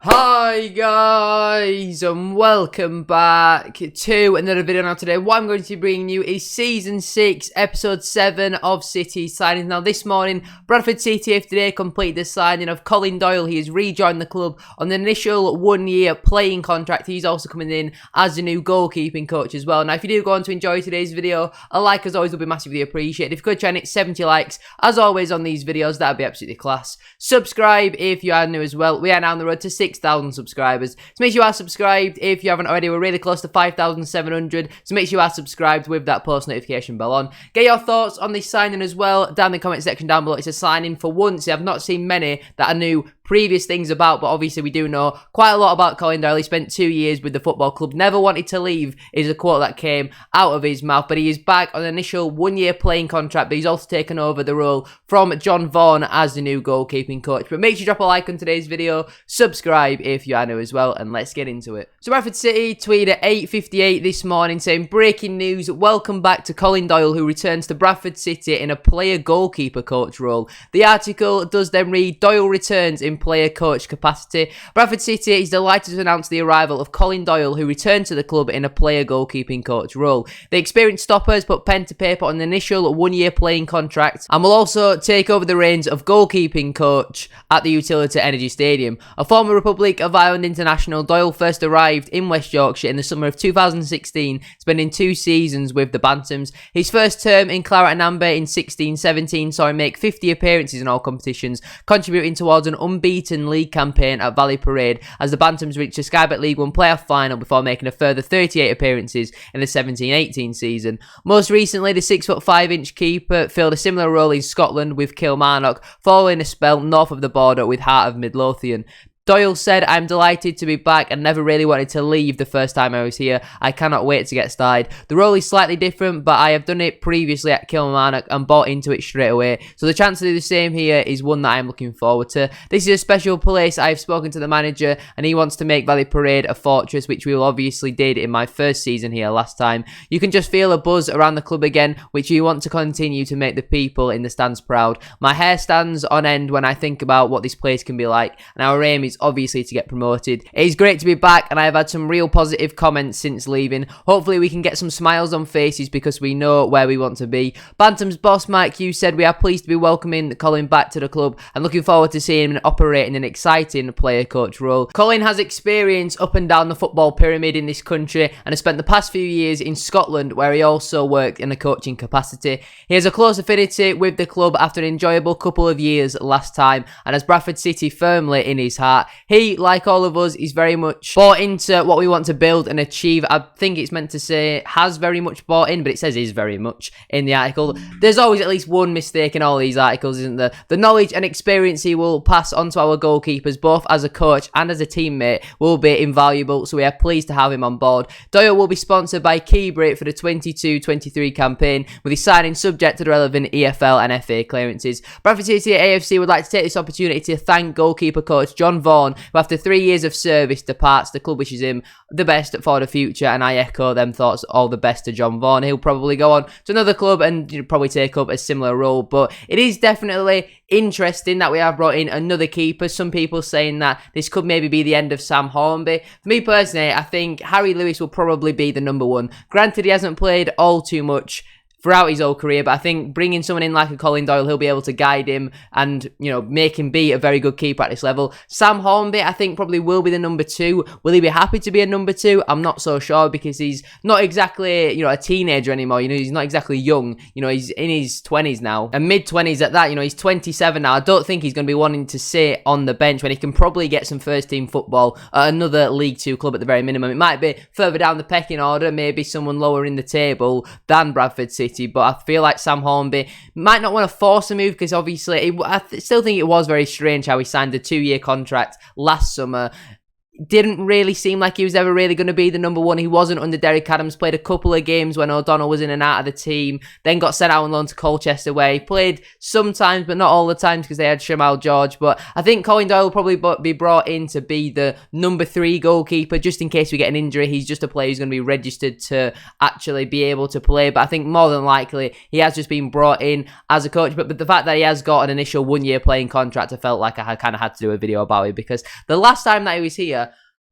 Hi guys and welcome back to another video. Now today what I'm going to be bringing you is Season 6 Episode 7 of City signings. Now this morning Bradford City have today completed the signing of Colin Doyle. He has rejoined the club on the initial 1-year playing contract. He's also coming in as the new goalkeeping coach as well. Now if you do go on to enjoy today's video, a like as always will be massively appreciated. If you could try and hit 70 likes as always on these videos, that would be absolutely class. Subscribe if you are new as well. We are now on the road to 6,000 subscribers. So make sure you are subscribed if you haven't already. We're really close to 5,700. So make sure you are subscribed with that post notification bell on. Get your thoughts on this signing as well down in the comment section down below. It's a signing for once. I've not seen many that I knew previous things about, but obviously we do know quite a lot about Colin Doyle. He spent 2 years with the football club, never wanted to leave is a quote that came out of his mouth, but he is back on an initial 1-year playing contract, but he's also taken over the role from John Vaughan as the new goalkeeping coach. But make sure you drop a like on today's video, subscribe if you are new as well, and let's get into it. So Bradford City tweeted at 8:58 this morning saying, breaking news, welcome back to Colin Doyle, who returns to Bradford City in a player goalkeeper coach role. The article does then read, Doyle returns in player coach capacity. Bradford City is delighted to announce the arrival of Colin Doyle, who returned to the club in a player goalkeeping coach role. The experienced stopper has put pen to paper on the initial 1-year playing contract and will also take over the reins of goalkeeping coach at the Utility Energy Stadium. A former Republic of Ireland international, Doyle first arrived in West Yorkshire in the summer of 2016, spending 2 seasons with the Bantams. His first term in Claret and Amber in 16-17 saw him make 50 appearances in all competitions, contributing towards an unbeaten league campaign at Valley Parade as the Bantams reached the Sky Bet League 1 playoff final before making a further 38 appearances in the 17-18 season. Most recently, the 6'5" keeper filled a similar role in Scotland with Kilmarnock, following a spell north of the border with Heart of Midlothian. Doyle said, I'm delighted to be back and never really wanted to leave the first time I was here. I cannot wait to get started. The role is slightly different, but I have done it previously at Kilmarnock and bought into it straight away. So the chance to do the same here is one that I'm looking forward to. This is a special place. I've spoken to the manager and he wants to make Valley Parade a fortress, which we obviously did in my first season here last time. You can just feel a buzz around the club again, which you want to continue to make the people in the stands proud. My hair stands on end when I think about what this place can be like, and our aim is obviously to get promoted. It is great to be back and I have had some real positive comments since leaving. Hopefully we can get some smiles on faces because we know where we want to be. Bantam's boss Mike Hughes said, we are pleased to be welcoming Colin back to the club and looking forward to seeing him operate in an exciting player coach role. Colin has experience up and down the football pyramid in this country and has spent the past few years in Scotland where he also worked in a coaching capacity. He has a close affinity with the club after an enjoyable couple of years last time and has Bradford City firmly in his heart. He, like all of us, is very much bought into what we want to build and achieve. I think it's meant to say has very much bought in, but it says is very much in the article. There's always at least one mistake in all these articles, isn't there? The knowledge and experience he will pass on to our goalkeepers, both as a coach and as a teammate, will be invaluable, so we are pleased to have him on board. Doyle will be sponsored by Keybrit for the 22-23 campaign, with his signing subject to the relevant EFL and FA clearances. Bradford City AFC would like to take this opportunity to thank goalkeeper coach John Vaughan, who after 3 years of service departs. The club wishes him the best for the future, and I echo them thoughts. All the best to John Vaughan. He'll probably go on to another club and probably take up a similar role, but it is definitely interesting that we have brought in another keeper. Some people saying that this could maybe be the end of Sam Hornby. For me personally, I think Harry Lewis will probably be the number one. Granted, he hasn't played all too much throughout his whole career, but I think bringing someone in like a Colin Doyle, he'll be able to guide him and, you know, make him be a very good keeper at this level. Sam Hornby, I think, probably will be the number 2. Will he be happy to be a number 2? I'm not so sure because he's not exactly, you know, a teenager anymore. You know, he's not exactly young. You know, he's in his 20s now, and mid-20s at that. You know, he's 27 now. I don't think he's going to be wanting to sit on the bench when he can probably get some first-team football at another League 2 club at the very minimum. It might be further down the pecking order, maybe someone lower in the table than Bradford City. But I feel like Sam Hornby might not want to force a move because obviously I still think it was very strange how he signed a 2-year contract last summer didn't really seem like he was ever really going to be the number one. He wasn't under Derek Adams. Played a couple of games when O'Donnell was in and out of the team. Then got sent out on loan to Colchester way. Played sometimes, but not all the times because they had Shamal George. But I think Colin Doyle will probably be brought in to be the number 3 goalkeeper just in case we get an injury. He's just a player who's going to be registered to actually be able to play. But I think more than likely he has just been brought in as a coach. But the fact that he has got an initial 1-year playing contract, I felt like I kind of had to do a video about it because the last time that he was here,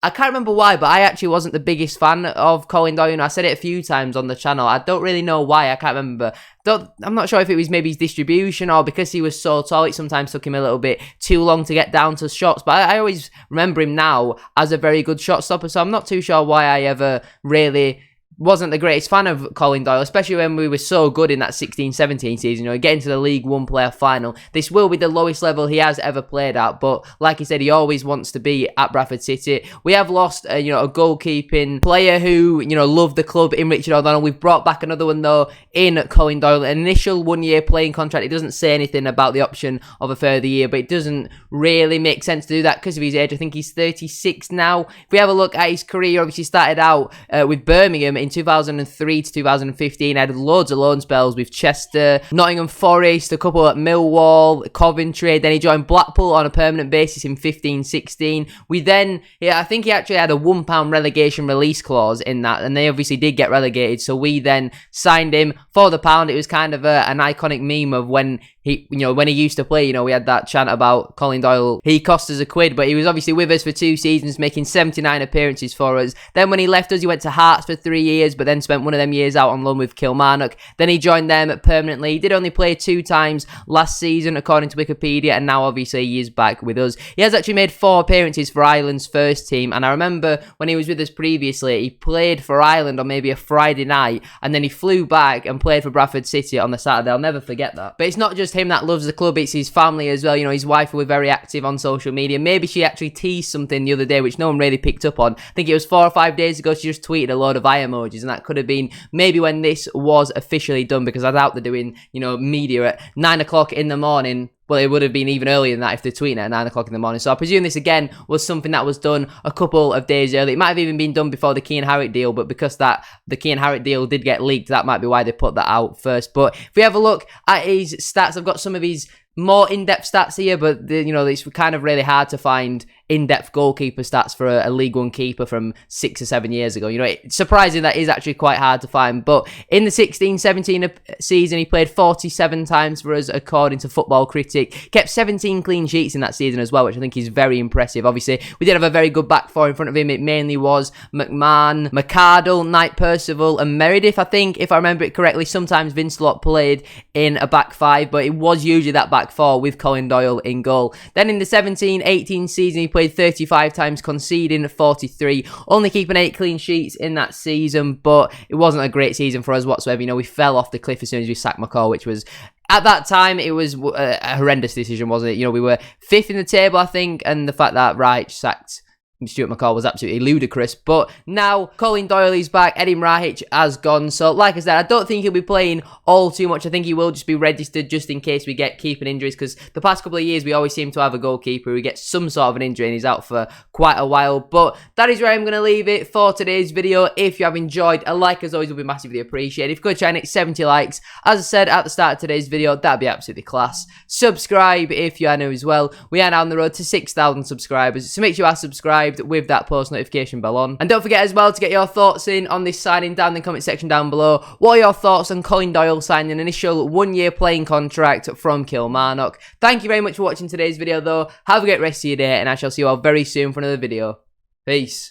I can't remember why, but I actually wasn't the biggest fan of Colin Doyle. I said it a few times on the channel. I don't really know why. I can't remember. I'm not sure if it was maybe his distribution or because he was so tall. It sometimes took him a little bit too long to get down to shots. But I always remember him now as a very good shot stopper. So I'm not too sure why I ever really wasn't the greatest fan of Colin Doyle, especially when we were so good in that 16-17 season, getting to the League One playoff final. This will be the lowest level he has ever played at, but like he said, he always wants to be at Bradford City. We have lost, a goalkeeping player who, loved the club in Richard O'Donnell. We've brought back another one, though, in Colin Doyle. An initial 1-year playing contract. It doesn't say anything about the option of a further year, but it doesn't really make sense to do that because of his age. I think he's 36 now. If we have a look at his career, obviously started out with Birmingham in 2003 to 2015, had loads of loan spells with Chester, Nottingham Forest, a couple at Millwall, Coventry. Then he joined Blackpool on a permanent basis in 15-16. I think he actually had a £1 relegation release clause in that, and they obviously did get relegated. So we then signed him for the pound. It was kind of an iconic meme of when he used to play. We had that chant about Colin Doyle. He cost us £1, but he was obviously with us for 2 seasons, making 79 appearances for us. Then when he left us, he went to Hearts for 3 years, but then spent one of them years out on loan with Kilmarnock. Then he joined them permanently. He did only play 2 times last season, according to Wikipedia, and now obviously he is back with us. He has actually made 4 appearances for Ireland's first team, and I remember when he was with us previously, he played for Ireland on maybe a Friday night, and then he flew back and played for Bradford City on the Saturday. I'll never forget that. But it's not just him that loves the club, it's his family as well. His wife was very active on social media. Maybe she actually teased something the other day, which no one really picked up on. I think it was 4 or 5 days ago, she just tweeted a load of eye emojis, and that could have been maybe when this was officially done, because I doubt they're doing, media at 9 o'clock in the morning. Well, it would have been even earlier than that if they're tweeting at 9 o'clock in the morning. So I presume this, again, was something that was done a couple of days early. It might have even been done before the Keane Harrick deal, but because the Keane Harrick deal did get leaked, that might be why they put that out first. But if we have a look at his stats, I've got some of his more in-depth stats here, but it's kind of really hard to find in-depth goalkeeper stats for a League One keeper from 6 or 7 years ago. It's surprising that is actually quite hard to find. But in the 16-17 season, he played 47 times for us, according to Football Critic. Kept 17 clean sheets in that season as well, which I think is very impressive. Obviously, we did have a very good back four in front of him. It mainly was McMahon, McArdle, Knight Percival, and Meredith, I think, if I remember it correctly. Sometimes Vince Lott played in a back 5, but it was usually that back 4 with Colin Doyle in goal. Then in the 17-18 season, he played 35 times, conceding 43, only keeping 8 clean sheets in that season, but it wasn't a great season for us whatsoever. We fell off the cliff as soon as we sacked McCall, which was, at that time, it was a horrendous decision, wasn't it? We were 5th in the table, I think, and the fact that Reich sacked Stuart McCall was absolutely ludicrous. But now Colin Doyle is back, Eddie Mrahic has gone. So like I said, I don't think he'll be playing all too much. I think he will just be registered just in case we get keeping injuries, because the past couple of years we always seem to have a goalkeeper who gets some sort of an injury and he's out for quite a while. But that is where I'm going to leave it for today's video. If you have enjoyed, a like as always will be massively appreciated. If you could try and hit 70 likes, as I said at the start of today's video, that'd be absolutely class. Subscribe if you are new as well. We are now on the road to 6,000 subscribers, so make sure you are subscribed with that post notification bell on. And don't forget as well to get your thoughts in on this signing down in the comment section down below. What are your thoughts on Colin Doyle signing an initial 1-year playing contract from Kilmarnock? Thank you very much for watching today's video though. Have a great rest of your day, and I shall see you all very soon for another video. Peace.